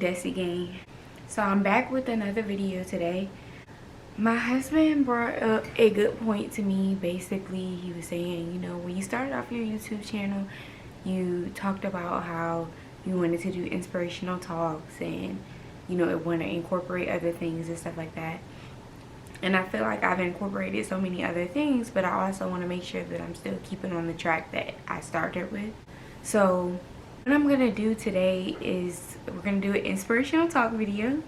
Desi Gang. So I'm back with another video today. My husband brought up a good point to me. Basically, he was saying, you know, when you started off your YouTube channel, you talked about how you wanted to do inspirational talks and, you know, want to incorporate other things and stuff like that. And I feel like I've incorporated so many other things, but I also want to make sure that I'm still keeping on the track that I started with. So what I'm going to do today is we're going to do an inspirational talk video.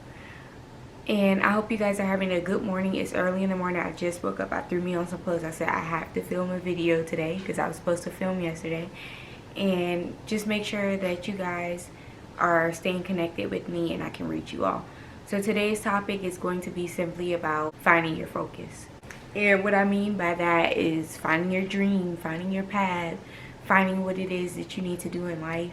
And I hope you guys are having a good morning. It's early in the morning. I just woke up. I threw me on some clothes. I said I have to film a video today because I was supposed to film yesterday. And just make sure that you guys are staying connected with me and I can reach you all. So today's topic is going to be simply about finding your focus. And what I mean by that is finding your dream, finding your path, finding what it is that you need to do in life.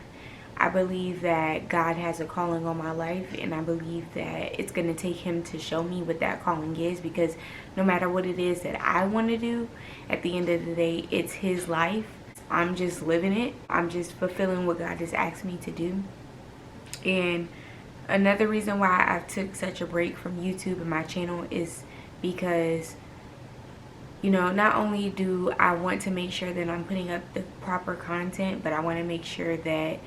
I believe that God has a calling on my life, and I believe that it's going to take him to show me what that calling is, because no matter what it is that I want to do, at the end of the day, it's his life. I'm just living it. I'm just fulfilling what God has asked me to do. And another reason why I took such a break from YouTube and my channel is because, you know, not only do I want to make sure that I'm putting up the proper content, but I want to make sure that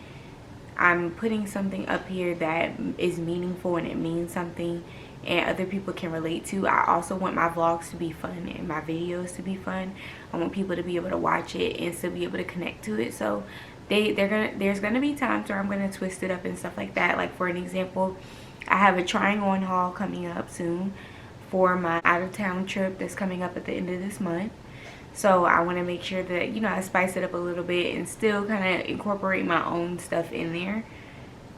I'm putting something up here that is meaningful and it means something and other people can relate to. I also want my vlogs to be fun and my videos to be fun. I want people to be able to watch it and still be able to connect to it. So there's gonna be times where I'm gonna twist it up and stuff like that. Like, for an example, I have a trying on haul coming up soon for my out-of-town trip that's coming up at the end of this month. So I want to make sure that, you know, I spice it up a little bit and still kind of incorporate my own stuff in there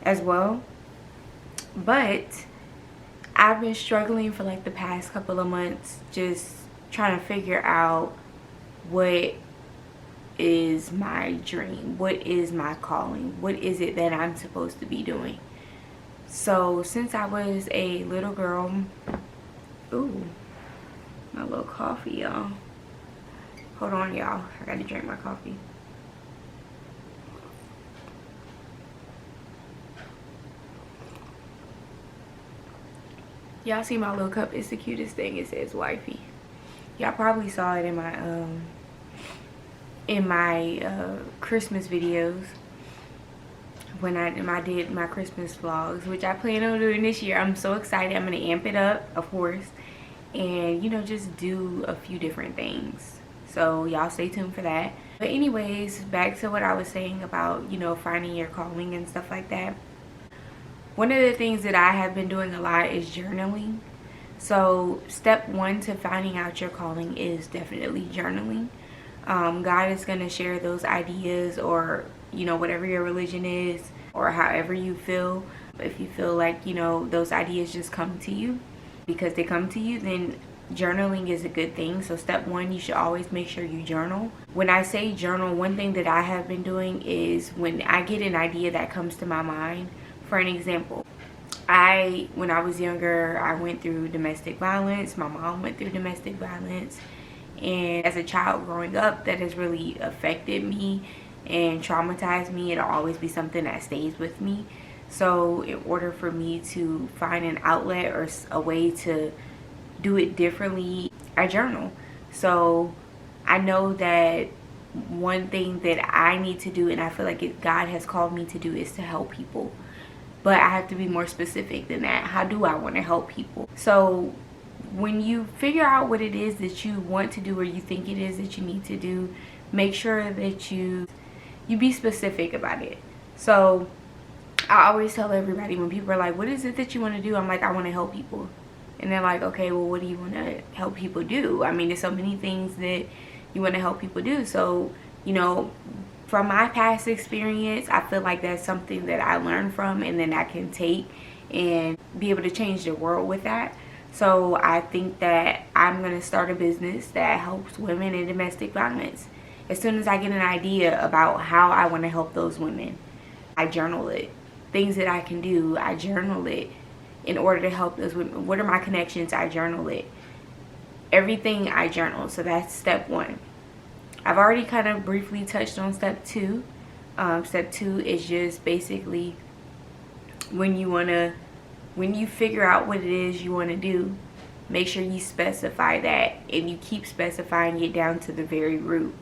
as well. But I've been struggling for like the past couple of months, just trying to figure out what is my dream, what is my calling, what is it that I'm supposed to be doing. So since I was a little girl, ooh, my little coffee, y'all. Hold on, y'all. I gotta drink my coffee. Y'all see my little cup? It's the cutest thing. It says wifey. Y'all probably saw it in my Christmas videos when I did my Christmas vlogs, which I plan on doing this year. I'm so excited. I'm gonna amp it up, of course, and, you know, just do a few different things. So y'all stay tuned for that. But anyways, back to what I was saying about, you know, finding your calling and stuff like that. One of the things that I have been doing a lot is journaling. So step one to finding out your calling is definitely journaling. God is going to share those ideas, or, you know, whatever your religion is, or however you feel. If you feel like, you know, those ideas just come to you because they come to you, then journaling is a good thing. So step one, you should always make sure you journal. When I say journal, one thing that I have been doing is when I get an idea that comes to my mind. For an example, when I was younger, I went through domestic violence. My mom went through domestic violence, and as a child growing up, that has really affected me and traumatized me. It'll always be something that stays with me. So in order for me to find an outlet or a way to do it differently, I journal. So I know that one thing that I need to do, and I feel like God has called me to do, is to help people. But I have to be more specific than that. How do I want to help people? So when you figure out what it is that you want to do, or you think it is that you need to do, make sure that you be specific about it. So I always tell everybody, when people are like, what is it that you want to do? I'm like, I want to help people. And they're like, okay, well, what do you want to help people do? I mean, there's so many things that you want to help people do. So, you know, from my past experience, I feel like that's something that I learned from, and then I can take and be able to change the world with that. So I think that I'm going to start a business that helps women in domestic violence. As soon as I get an idea about how I want to help those women, I journal it. Things that I can do, I journal it. In order to help those women, what are my connections? I journal it. Everything I journal. So that's step one. I've already kind of briefly touched on step two. Step two is just basically when you figure out what it is you want to do, make sure you specify that, and you keep specifying it down to the very root,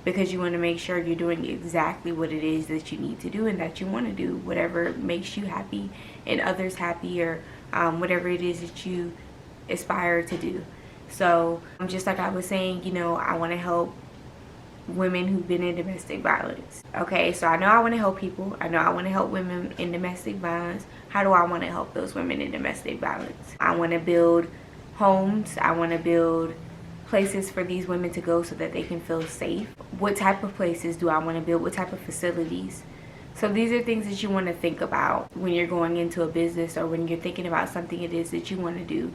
because you want to make sure you're doing exactly what it is that you need to do and that you want to do, whatever makes you happy and others happy, or whatever it is that you aspire to do. So just like I was saying, you know, I want to help women who've been in domestic violence. Okay, so I know I want to help people. I know I want to help women in domestic violence. How do I want to help those women in domestic violence? I want to build homes. I want to build places for these women to go so that they can feel safe. What type of places do I want to build? What type of facilities? So these are things that you want to think about when you're going into a business, or when you're thinking about something it is that you want to do.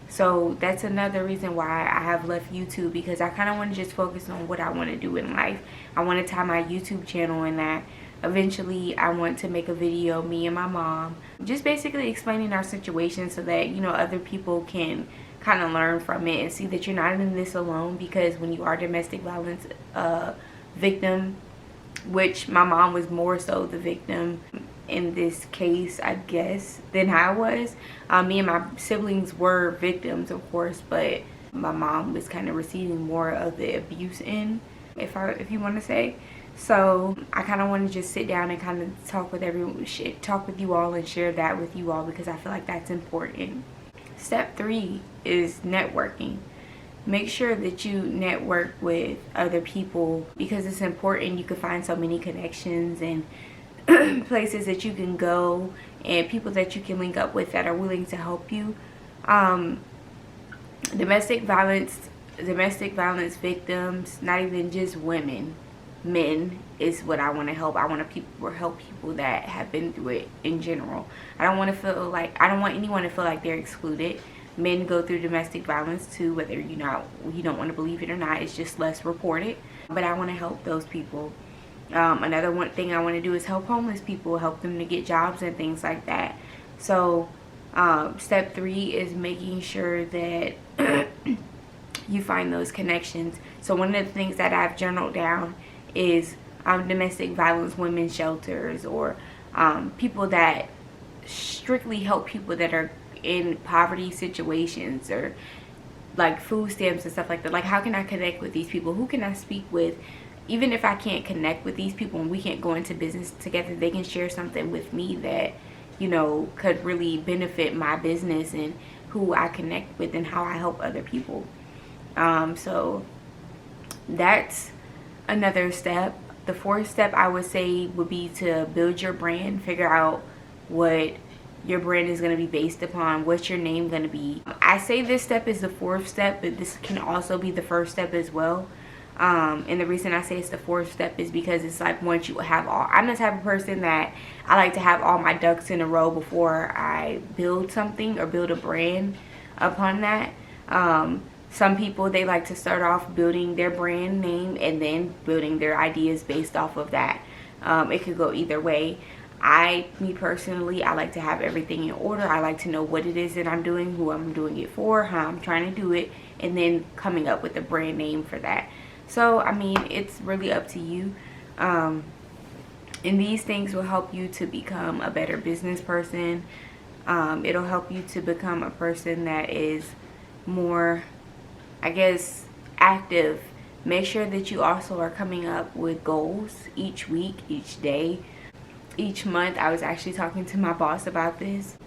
So that's another reason why I have left YouTube, because I kind of want to just focus on what I want to do in life. I want to tie my YouTube channel in that. Eventually I want to make a video, me and my mom, just basically explaining our situation so that, you know, other people can kind of learn from it and see that you're not in this alone. Because when you are domestic violence victim, which my mom was more so the victim in this case, I guess, than I was. Me and my siblings were victims, of course, but my mom was kind of receiving more of the abuse end, if you want to say. So I kind of want to just sit down and kind of talk with you all and share that with you all, because I feel like that's important. Step 3 is networking. Make sure that you network with other people, because it's important. You can find so many connections and places that you can go, and people that you can link up with that are willing to help you. Domestic violence victims, not even just women, men is what I want to help. I want to help people that have been through it in general. I don't want anyone to feel like they're excluded. Men go through domestic violence too, whether you don't want to believe it or not. It's just less reported, but I want to help those people. Another one thing I want to do is help homeless people, help them to get jobs and things like that. So step 3 is making sure that you find those connections. So one of the things that I've journaled down is domestic violence women's shelters, or people that strictly help people that are in poverty situations, or like food stamps and stuff like that. Like, how can I connect with these people? Who can I speak with? Even if I can't connect with these people and we can't go into business together, they can share something with me that, you know, could really benefit my business and who I connect with and how I help other people. So that's another step. The 4th step I would say would be to build your brand. Figure out what your brand is going to be based upon. What's your name going to be? I say this step is the 4th step, but this can also be the 1st step as well. And the reason I say it's the 4th step is because it's like, once you have all, I'm the type of person that I like to have all my ducks in a row before I build something or build a brand upon that. Some people, they like to start off building their brand name and then building their ideas based off of that. It could go either way. Me personally, I like to have everything in order. I like to know what it is that I'm doing, who I'm doing it for, how I'm trying to do it, and then coming up with a brand name for that. So, I mean, it's really up to you. And these things will help you to become a better business person. It'll help you to become a person that is more, I guess, active. Make sure that you also are coming up with goals each week, each day, each month. I was actually talking to my boss about this.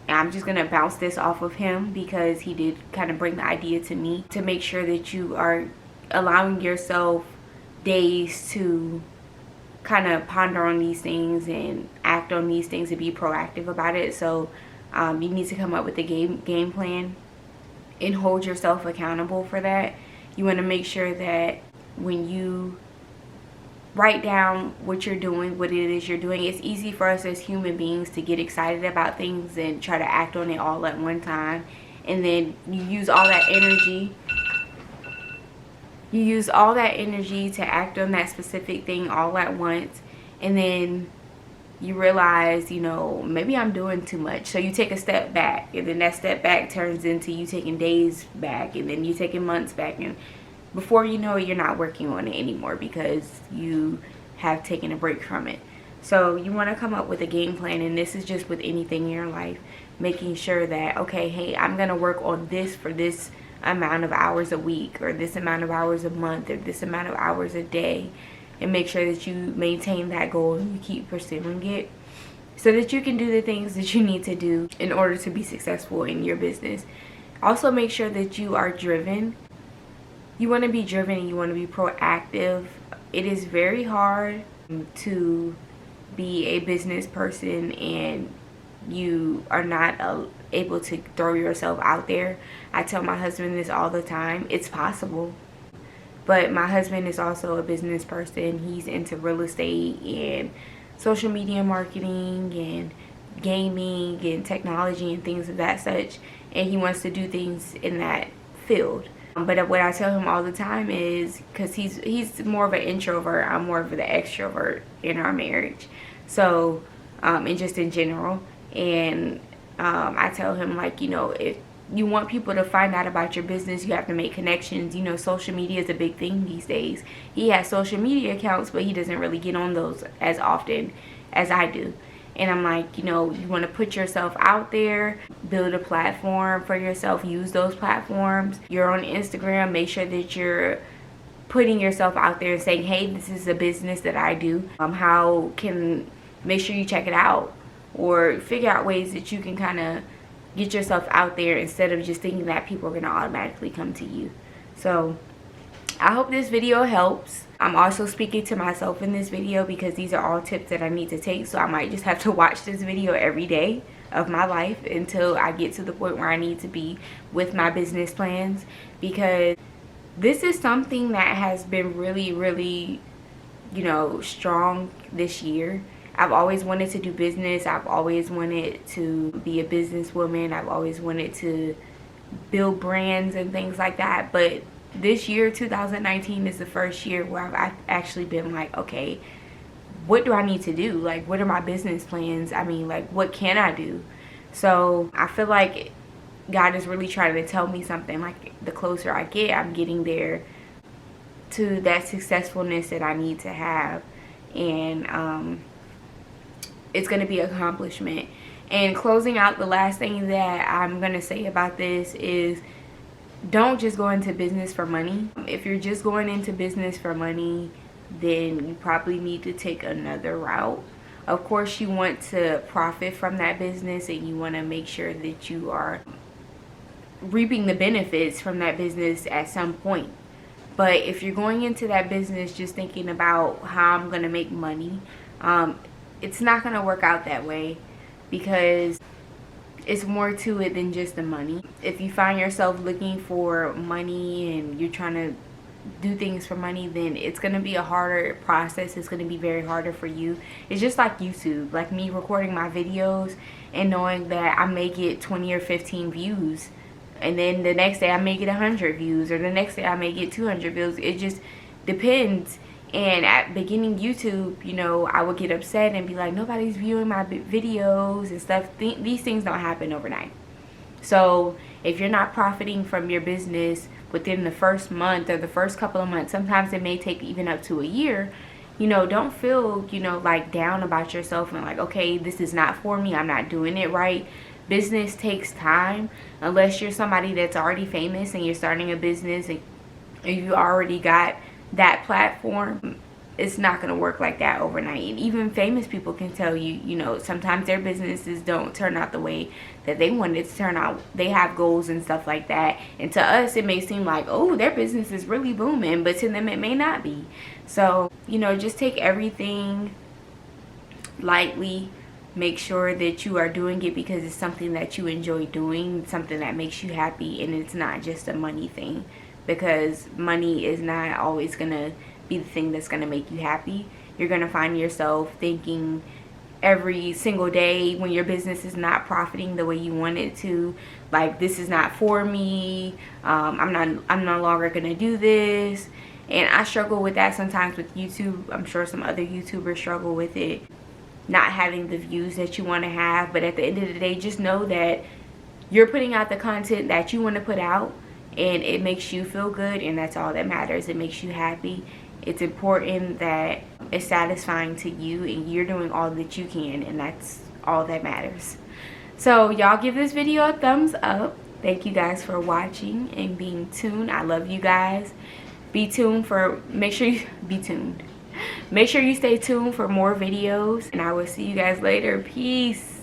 And I'm just going to bounce this off of him, because he did kind of bring the idea to me, to make sure that you are allowing yourself days to kind of ponder on these things and act on these things and be proactive about it. So you need to come up with a game plan and hold yourself accountable for that. You want to make sure that when you write down what you're doing, what it is you're doing, it's easy for us as human beings to get excited about things and try to act on it all at one time, and then you use all that energy to act on that specific thing all at once, and then you realize, you know, maybe I'm doing too much. So you take a step back, and then that step back turns into you taking days back, and then you taking months back, and before you know it, you're not working on it anymore because you have taken a break from it. So you want to come up with a game plan, and this is just with anything in your life, making sure that, okay, hey, I'm going to work on this for this amount of hours a week, or this amount of hours a month, or this amount of hours a day, and make sure that you maintain that goal and you keep pursuing it so that you can do the things that you need to do in order to be successful in your business. Also, make sure that you are driven. You want to be driven and you want to be proactive. It is very hard to be a business person and you are not able to throw yourself out there. I tell my husband this all the time. It's possible. But my husband is also a business person. He's into real estate and social media marketing and gaming and technology and things of that such. And he wants to do things in that field. But what I tell him all the time is, because he's more of an introvert, I'm more of the extrovert in our marriage. So, and just in general. And I tell him, like, you know, if you want people to find out about your business, you have to make connections. You know, social media is a big thing these days. He has social media accounts, but he doesn't really get on those as often as I do. And I'm like, you know, you want to put yourself out there, build a platform for yourself, use those platforms. You're on Instagram, make sure that you're putting yourself out there and saying, hey, this is a business that I do. Make sure you check it out, or figure out ways that you can kind of get yourself out there instead of just thinking that people are going to automatically come to you. So I hope this video helps. I'm also speaking to myself in this video because these are all tips that I need to take. So I might just have to watch this video every day of my life until I get to the point where I need to be with my business plans, because this is something that has been really, really, you know, strong this year. I've always wanted to do business. I've always wanted to be a businesswoman. I've always wanted to build brands and things like that. But this year, 2019, is the first year where I've actually been like, okay, what do I need to do? Like, what are my business plans? I mean, like, what can I do? So I feel like God is really trying to tell me something. Like, the closer I get, I'm getting there to that successfulness that I need to have. And it's going to be an accomplishment. And closing out, the last thing that I'm going to say about this is, don't just go into business for money. If you're just going into business for money, then you probably need to take another route. Of course, you want to profit from that business and you want to make sure that you are reaping the benefits from that business at some point. But if you're going into that business just thinking about how I'm going to make money, it's not going to work out that way, because it's more to it than just the money. If you find yourself looking for money and you're trying to do things for money, then it's going to be a harder process. It's going to be very harder for you. It's just like YouTube, like me recording my videos and knowing that I may get 20 or 15 views, and then the next day I may get 100 views, or the next day I may get 200 views. It just depends. And at beginning YouTube, you know, I would get upset and be like, nobody's viewing my videos and stuff. These things don't happen overnight. So if you're not profiting from your business within the first month or the first couple of months, sometimes it may take even up to a year, you know, don't feel, you know, like down about yourself and like, okay, this is not for me, I'm not doing it right. Business takes time. Unless you're somebody that's already famous and you're starting a business and you already got that platform, it's not going to work like that overnight. And even famous people can tell you, you know, sometimes their businesses don't turn out the way that they want it to turn out. They have goals and stuff like that, and to us it may seem like, oh, their business is really booming, but to them it may not be. So, you know, just take everything lightly. Make sure that you are doing it because it's something that you enjoy doing, something that makes you happy, and it's not just a money thing. Because money is not always going to be the thing that's going to make you happy. You're going to find yourself thinking every single day when your business is not profiting the way you want it to, like, this is not for me, I'm no longer going to do this. And I struggle with that sometimes with YouTube. I'm sure some other YouTubers struggle with it, not having the views that you want to have. But at the end of the day, just know that you're putting out the content that you want to put out, and it makes you feel good, and that's all that matters. It makes you happy, It's important that it's satisfying to you and you're doing all that you can, and that's all that matters. So y'all give this video a thumbs up. Thank you guys for watching and being tuned. I love you guys. Be tuned for, make sure you be tuned. Make sure you stay tuned for more videos, and I will see you guys later. Peace.